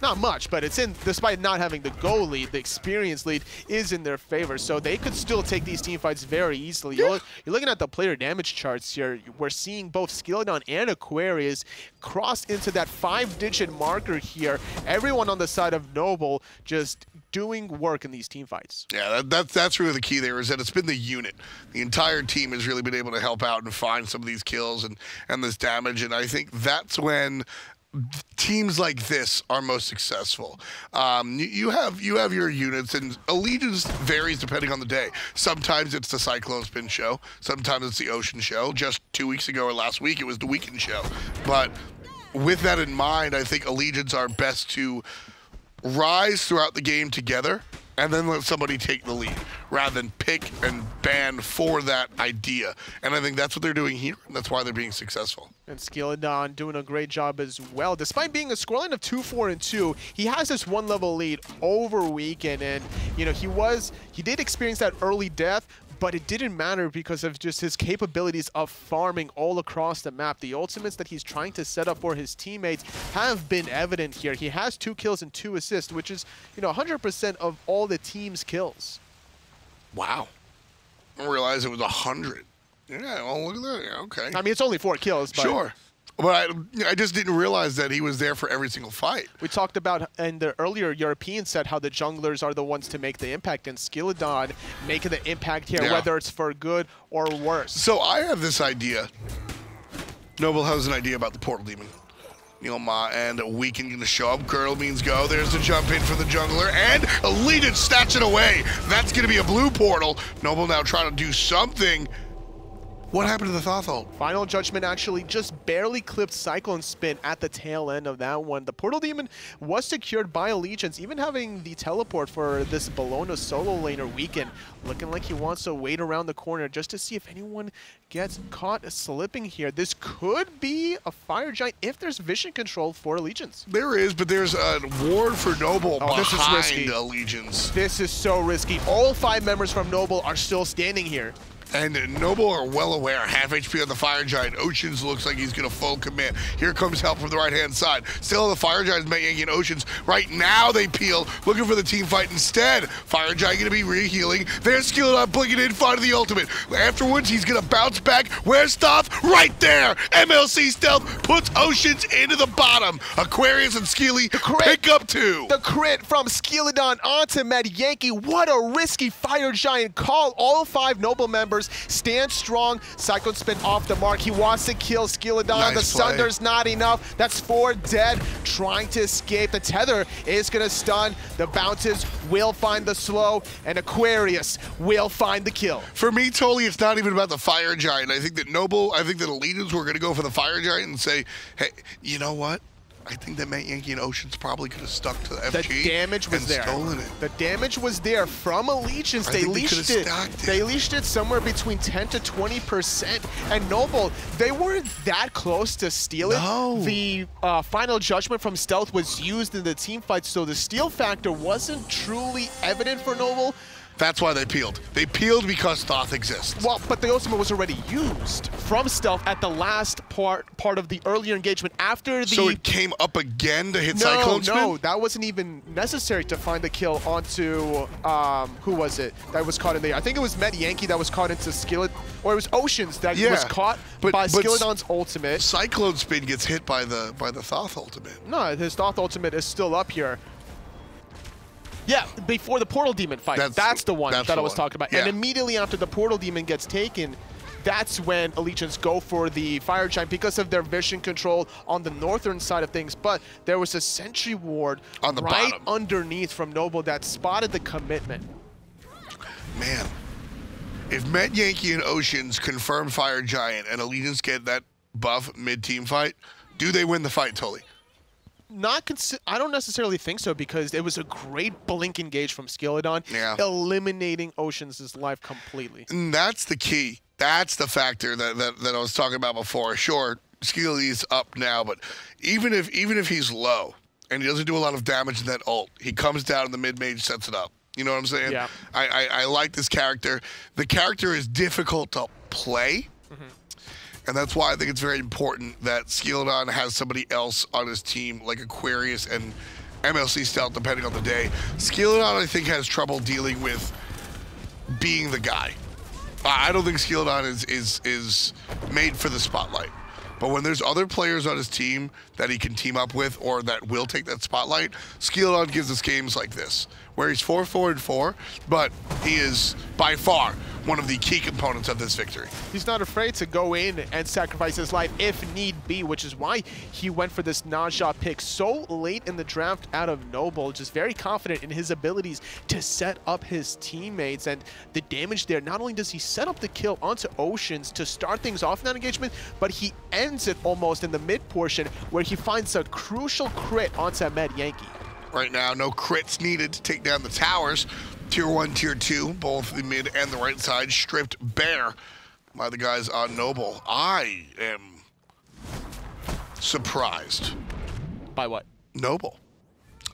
Not much, but it's in, despite not having the goal lead, the experience lead is in their favor, so they could still take these team fights very easily. You're looking at the player damage charts here. We're seeing both Skeeledon and Aquarius cross into that 5-digit marker here. Everyone on the side of Noble just doing work in these team fights. Yeah, that's really the key there, is that it's been the unit. The entire team has really been able to help out and find some of these kills and this damage, and I think that's when teams like this are most successful. You have your units, and allegiance varies depending on the day. Sometimes it's the CycloneSpin show, sometimes it's the Ocean show. Just 2 weeks ago or last week, it was the Weekend show. But with that in mind, I think allegiance are best to rise throughout the game together and then let somebody take the lead, rather than pick and ban for that idea. And I think that's what they're doing here, and that's why they're being successful. And Skeeledon doing a great job as well. Despite being a scoreline of 2-4-2, he has this 1-level lead over Weekend, and you know, he did experience that early death, but it didn't matter because of just his capabilities of farming all across the map. The ultimates that he's trying to set up for his teammates have been evident here. He has 2 kills and 2 assists, which is, you know, 100% of all the team's kills. Wow. I didn't realize it was 100. Yeah, well, look at that. Yeah, okay. I mean, it's only 4 kills, but... Sure. But I just didn't realize that he was there for every single fight. We talked about in the earlier European set how the junglers are the ones to make the impact, and Skeeledon making the impact here, whether it's for good or worse. So I have this idea. Noble has an idea about the Portal Demon. NeiruMah and Weekend going to show up. Girdle means go. There's the jump in for the jungler, and allegiance snatch it away. That's going to be a blue portal. Noble now trying to do something. What happened to the Thoth ult? Final Judgment actually just barely clipped CycloneSpin at the tail end of that one. The Portal Demon was secured by Allegiance, even having the teleport for this Bellona solo laner Weekend. Looking like he wants to wait around the corner just to see if anyone gets caught slipping here. This could be a Fire Giant if there's vision control for Allegiance. There is, but there's a ward for Noble behind this is risky. Allegiance. This is so risky. All 5 members from Noble are still standing here. And Noble are well aware. Half HP on the Fire Giant. Oceans looks like he's going to full commit. Here comes help from the right-hand side. Still the Fire Giants, Metyankey and Oceans. Right now they peel, looking for the team fight instead. Fire Giant going to be re-healing. There's Skeeledon blinking in, finding the ultimate. Afterwards, he's going to bounce back. Where's Thoth? Right there! MLC Stealth puts Oceans into the bottom. Aquarius and Skeely pick up 2. The crit from Skeeledon onto Metyankey. What a risky Fire Giant call. All 5 Noble members stand strong. CycloneSpin off the mark. He wants to kill Skeeledon. Nice the Sunder's not enough. That's 4 dead. Trying to escape. The tether is going to stun. The bounces will find the slow, and Aquarius will find the kill. For me, totally, it's not even about the Fire Giant. I think that Allegiance were going to go for the Fire Giant and say, hey, you know what? I think that Metyankey and Oceans probably could have stuck to the FG. The damage was there. Stolen it. The damage was there from Allegiance. They leashed it. They leashed it somewhere between 10 to 20%. And Noble, they weren't that close to steal it. No. The Final Judgment from Stealth was used in the team fight, so the steal factor wasn't truly evident for Noble. That's why they peeled. They peeled because Thoth exists. Well, but the ultimate was already used from Stealth at the last part of the earlier engagement after the... So it came up again to hit CycloneSpin? No, that wasn't even necessary to find the kill onto, who was it that was caught in there? I think it was Metyankey that was caught into Skeeledon, or it was Oceans that was caught by Skeeledon's ultimate. CycloneSpin gets hit by the Thoth ultimate. No, his Thoth ultimate is still up here. Yeah, before the Portal Demon fight. That's the one that I was talking about. Yeah. And immediately after the Portal Demon gets taken, that's when Allegiance go for the Fire Giant because of their vision control on the northern side of things. But there was a sentry ward on the right bottom underneath from Noble that spotted the commitment. Man, if Metyankey and Oceans confirm Fire Giant and Allegiance get that buff mid-team fight, do they win the fight, Tully? I don't necessarily think so, because it was a great blink engage from Skeeledon, eliminating Oceans' life completely. And that's the key. That's the factor that I was talking about before. Sure, Skeely's up now, but even if he's low and he doesn't do a lot of damage in that ult, he comes down in the mid-mage, sets it up. You know what I'm saying? Yeah. I like this character. The character is difficult to play. And that's why I think it's very important that Skeeledon has somebody else on his team, like Aquarius and MLC Stealth, depending on the day. Skeeledon, I think, has trouble dealing with being the guy. I don't think Skeeledon is made for the spotlight. But when there's other players on his team that he can team up with or that will take that spotlight, Skeeledon gives us games like this, where he's 4-4-4, but he is by far one of the key components of this victory. He's not afraid to go in and sacrifice his life if need be, which is why he went for this Naja pick so late in the draft out of Noble, just very confident in his abilities to set up his teammates. And the damage there, not only does he set up the kill onto Oceans to start things off in that engagement, but he ends it almost in the mid portion where he finds a crucial crit onto Metyankey. Right now, no crits needed to take down the towers. Tier 1, Tier 2, both the mid and the right side, stripped bare by the guys on Noble. I am surprised. By what? Noble.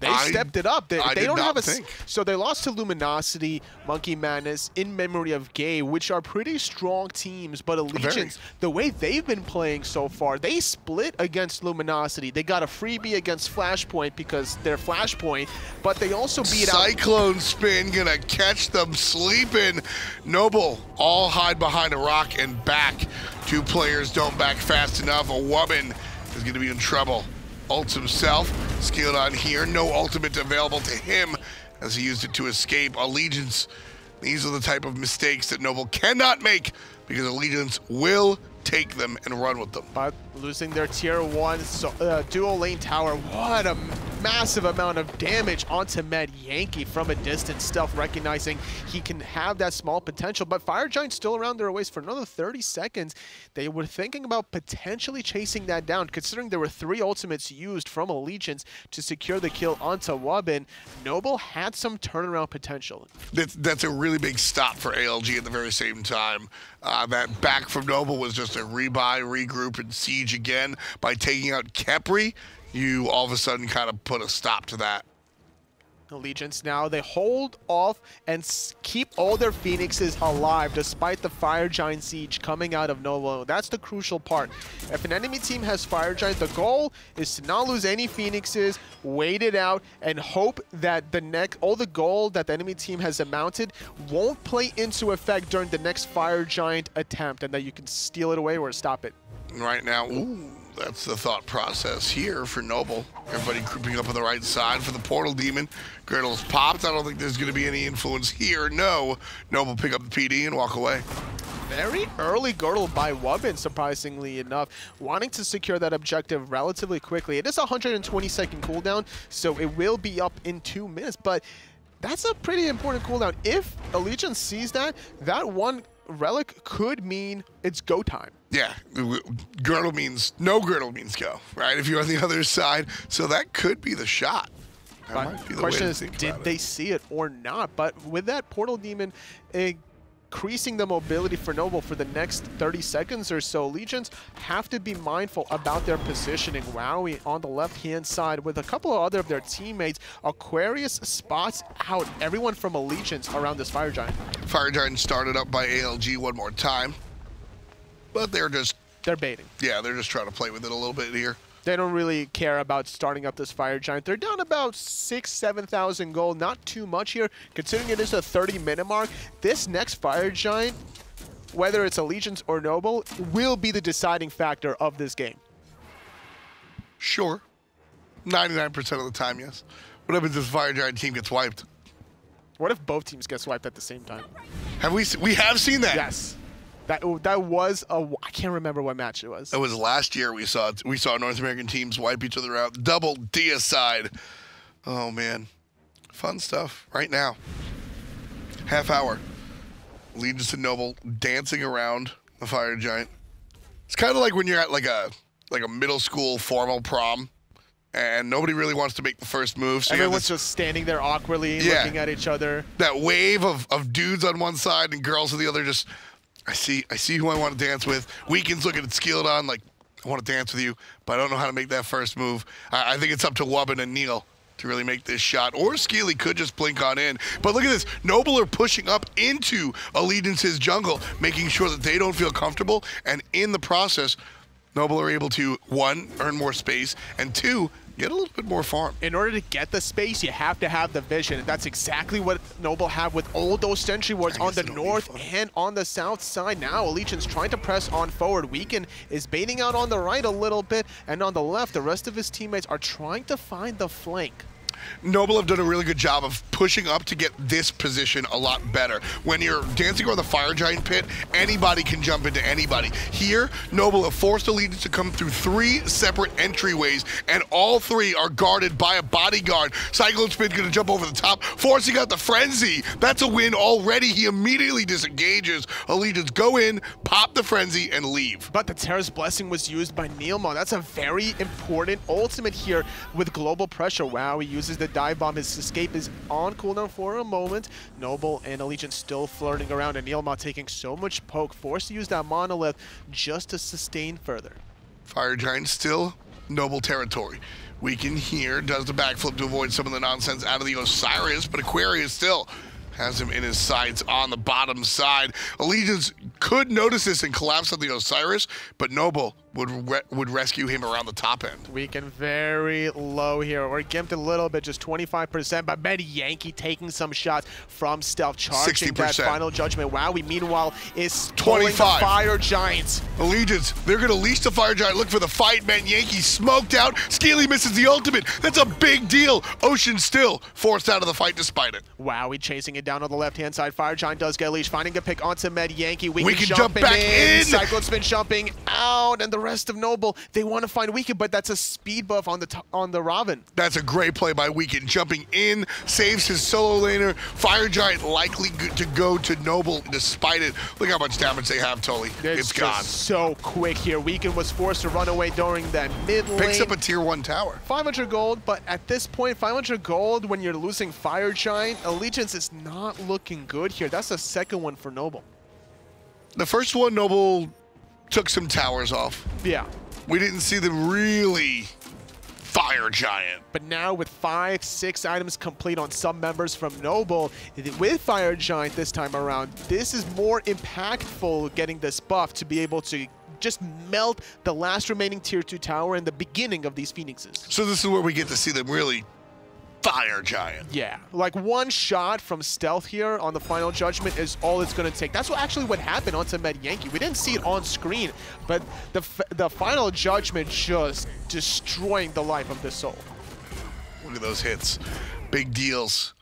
They stepped it up. They don't have a think. So they lost to Luminosity, Monkey Madness, In Memory of Gay, which are pretty strong teams, but Allegiance, the way they've been playing so far, they split against Luminosity. They got a freebie against Flashpoint because they're Flashpoint, but they also beat out CycloneSpin gonna catch them sleeping. Noble all hide behind a rock and back. Two players don't back fast enough. Wubbn is gonna be in trouble. Ults himself. Skeeledon here. No ultimate available to him as he used it to escape. Allegiance. These are the type of mistakes that Noble cannot make because Allegiance will take them and run with them. But losing their tier 1 dual lane tower, what a massive amount of damage onto Metyankey from a distance. Stealth recognizing he can have that small potential, but Fire Giant's still around their waist for another 30 seconds. They were thinking about potentially chasing that down, considering there were 3 ultimates used from Allegiance to secure the kill onto Wubbn. Noble had some turnaround potential. That's a really big stop for ALG at the very same time. That back from Noble was just a rebuy, regroup, and siege again. By taking out Khepri, you all of a sudden kind of put a stop to that. Allegiance now, they hold off and keep all their Phoenixes alive despite the Fire Giant siege coming out of Noble. That's the crucial part. If an enemy team has Fire Giant, the goal is to not lose any Phoenixes, wait it out, and hope that all the gold that the enemy team has amounted won't play into effect during the next Fire Giant attempt, and that you can steal it away or stop it. Right now, ooh, that's the thought process here for Noble. Everybody creeping up on the right side for the Portal Demon. Girdle's popped. I don't think there's going to be any influence here. No. Noble pick up the PD and walk away. Very early Girdle by Wubbn, surprisingly enough, wanting to secure that objective relatively quickly. It is a 120-second cooldown, so it will be up in 2 minutes, but that's a pretty important cooldown. If Allegiance sees that, that one relic could mean it's go time. Yeah, Girdle means, no Girdle means go, right? If you're on the other side, so that could be the shot. That might be the question way to is, think did about they it. see it or not? But with that Portal Demon increasing the mobility for Noble for the next 30 seconds or so, Allegiance have to be mindful about their positioning. Wowy on the left-hand side with a couple of other of their teammates. Aquarius spots out everyone from Allegiance around this Fire Giant. Fire Giant started up by ALG one more time, but they're baiting. Yeah, they're just trying to play with it a little bit here. They don't really care about starting up this Fire Giant. They're down about 6,000-7,000 gold. Not too much here, considering it is a 30-minute mark. This next Fire Giant, whether it's Allegiance or Noble, will be the deciding factor of this game. Sure. 99% of the time, yes. What happens if the Fire Giant team gets wiped? What if both teams get swiped at the same time? We have seen that. Yes. That was I can't remember what match it was. It was last year we saw North American teams wipe each other out. Double deicide. Oh man. Fun stuff right now. Half hour. Allegiance and Noble dancing around the Fire Giant. It's kind of like when you're at like a middle school formal prom and nobody really wants to make the first move. So everyone's just standing there awkwardly looking at each other. That wave of dudes on one side and girls on the other, just I see who I want to dance with. Weekend's looking at Skeeledon like, I want to dance with you, but I don't know how to make that first move. I think it's up to Wubbn and Neil to really make this shot. Or Skeely could just blink on in. But look at this. Noble are pushing up into Allegiance's jungle, making sure that they don't feel comfortable. And in the process, Noble are able to, 1, earn more space, and 2, get a little bit more farm. In order to get the space, you have to have the vision, and that's exactly what Noble have with all those sentry wards on the north and on the south side. Now Allegiance trying to press on forward. Wubbn is baiting out on the right a little bit, and on the left, the rest of his teammates are trying to find the flank. Noble have done a really good job of pushing up to get this position a lot better. When you're dancing around the Fire Giant pit, anybody can jump into anybody. Here, Noble have forced Allegiance to come through 3 separate entryways, and all 3 are guarded by a bodyguard. CycloneSpin gonna jump over the top, forcing out the Frenzy. That's a win already. He immediately disengages. Allegiance go in, pop the Frenzy, and leave. But the Terra's Blessing was used by NeiruMah. That's a very important ultimate here with global pressure. Wow, he uses the dive bomb. His escape is on cooldown for a moment. Noble and Allegiance still flirting around, and NeiruMah taking so much poke, forced to use that monolith just to sustain further. Fire Giant still Noble territory. Wubbn here does the backflip to avoid some of the nonsense out of the Osiris, but Aquarius still has him in his sights on the bottom side. Allegiance could notice this and collapse on the Osiris, but Noble would rescue him around the top end. Wubbn very low here. We're gimped a little bit, just 25%, but Metyankey taking some shots from stealth, charging 60%. that final judgment. Wowy, meanwhile, is 25. The Fire Giants. Allegiance, they're going to leash the Fire Giant, look for the fight. Metyankey smoked out. Skeely misses the ultimate. That's a big deal. Ocean still forced out of the fight despite it. Wowy chasing it down on the left-hand side. Fire Giant does get leashed, finding a pick onto Metyankey. We can jump back in. CycloneSpin jumping out, and the rest of Noble, they want to find Wubbn, but that's a speed buff on the Ravana. That's a great play by Wubbn. Jumping in, saves his solo laner. Fire Giant likely to go to Noble despite it. Look how much damage they have, Tully. It's gone. So quick here. Wubbn was forced to run away during that mid lane. Picks up a tier 1 tower. 500 gold, but at this point, 500 gold when you're losing Fire Giant, Allegiance is not looking good here. That's the second one for Noble. The first one, Noble took some towers off. Yeah. We didn't see them really Fire Giant. But now with 5, 6 items complete on some members from Noble, with Fire Giant this time around, this is more impactful getting this buff to be able to just melt the last remaining tier 2 tower in the beginning of these Phoenixes. So this is where we get to see them really Fire Giant. Yeah, like one shot from stealth here on the final judgment is all it's going to take. That's what happened onto Metyankey. We didn't see it on screen, but the final judgment just destroying the life of this soul. Look at those hits. Big deals.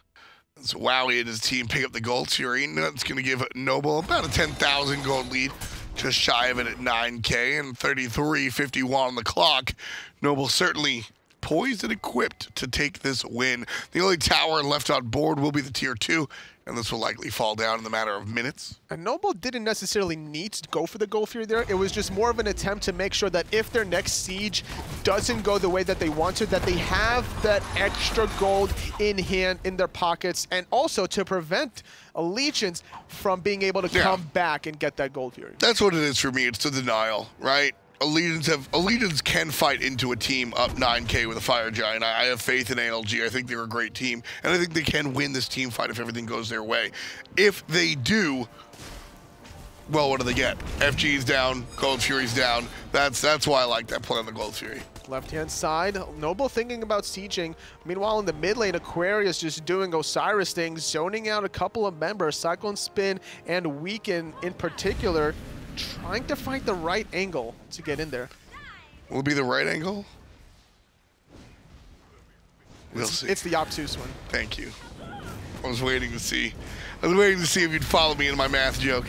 So Wowy and his team pick up the gold Fury. That's going to give Noble about a 10,000 gold lead. Just shy of it at 9K and 33.51 on the clock. Noble certainly poised and equipped to take this win. The only tower left on board will be the tier 2, and this will likely fall down in the matter of minutes. And Noble didn't necessarily need to go for the gold Fury there. It was just more of an attempt to make sure that if their next siege doesn't go the way that they want to, that they have that extra gold in hand, in their pockets, and also to prevent Allegiance from being able to come back and get that gold Fury. That's what it is for me. It's the denial, right? Allegiance can fight into a team up 9K with a Fire Giant. I have faith in ALG. I think they're a great team, and I think they can win this team fight if everything goes their way. If they do, well, what do they get? FG's down, Gold Fury's down. That's why I like that play on the Gold Fury. Left-hand side, Noble thinking about sieging. Meanwhile, in the mid lane, Aquarius just doing Osiris things, zoning out a couple of members, CycloneSpin and Wubbn in particular, trying to find the right angle to get in there. Will it be the right angle? We'll see. It's the obtuse one. Thank you. I was waiting to see. I was waiting to see if you'd follow me in my math joke.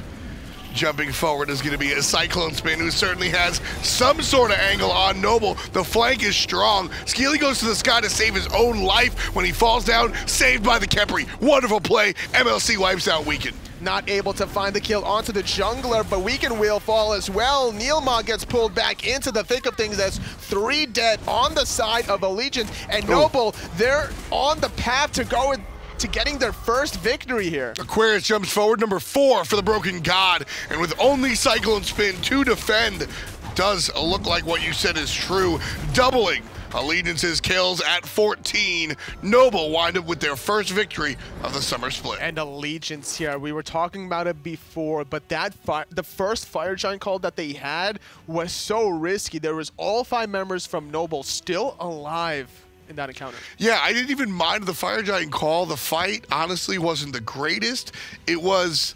Jumping forward is going to be a CycloneSpin, who certainly has some sort of angle on Noble. The flank is strong. Skeely goes to the sky to save his own life when he falls down, saved by the Khepri. Wonderful play. MLC wipes out Wubbn. Not able to find the kill onto the jungler, but Wubbn will fall as well. NeiruMah gets pulled back into the thick of things. That's 3 dead on the side of Allegiance. And Noble, they're on the path to go to getting their first victory here. Aquarius jumps forward, number 4 for the Broken God, and with only CycloneSpin to defend, does look like what you said is true, doubling Allegiance's kills at 14. Noble wind up with their first victory of the summer split. And Allegiance here, we were talking about it before, but that the first Fire Giant call that they had was so risky. There was all 5 members from Noble still alive in that encounter. Yeah, I didn't even mind the Fire Giant call. The fight, honestly, wasn't the greatest. It was,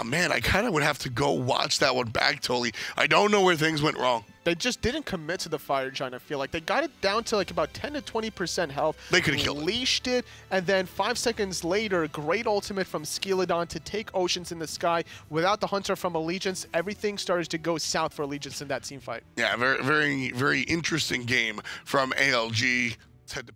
man, I kind of would have to go watch that one back totally. I don't know where things went wrong. They just didn't commit to the Fire Giant, I feel like. They got it down to like about 10 to 20% health. They could have killed it. Leashed it, and then 5 seconds later, great ultimate from Skeeledon to take Oceans in the sky. Without the Hunter from Allegiance, everything started to go south for Allegiance in that team fight. Yeah, very, very, very interesting game from ALG. Let's head to